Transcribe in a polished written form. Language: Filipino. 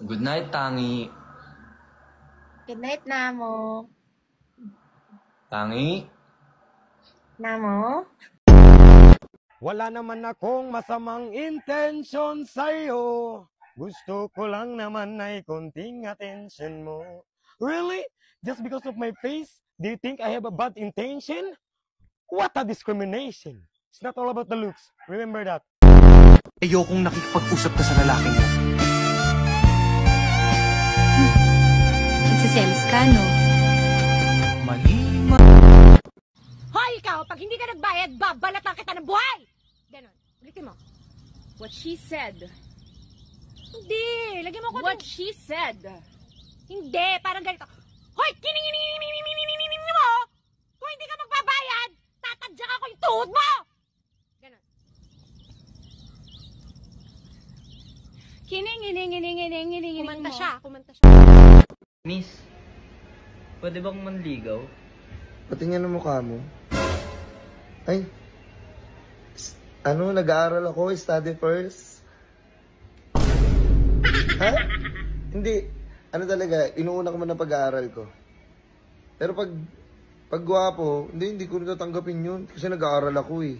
Good night, Tangi. Good night, Namo. Tangi? Namo? Wala naman akong masamang intensyon sa'yo. Gusto ko lang naman ay konting attention mo. Really? Just because of my face, do you think I have a bad intention? What a discrimination. It's not all about the looks. Remember that. Ayokong nakikipag-usap ka sa lalaking mo. Nagsiselos ka, no? Mali. Hoy, ikaw! Pag hindi ka nagbayad, babalatan kita ng buhay! Ganon. Ulitin mo. What she said. Hindi! Lagyan mo ko What she said. Hindi! Parang ganito. Hoy! Kining mo! Kung hindi ka magbabayad, tatadyak ako yung tuhod mo! Ganon. Kining. Kumanta siya. Miss, pwede bang manligaw? Patingin ang mukha mo. Ay, nag-aaral ako, study first. Ha? Hindi. Talaga, inuuna ko man ang pag-aaral ko. Pero pag gwapo, hindi ko natatanggapin yun. Kasi nag-aaral ako eh.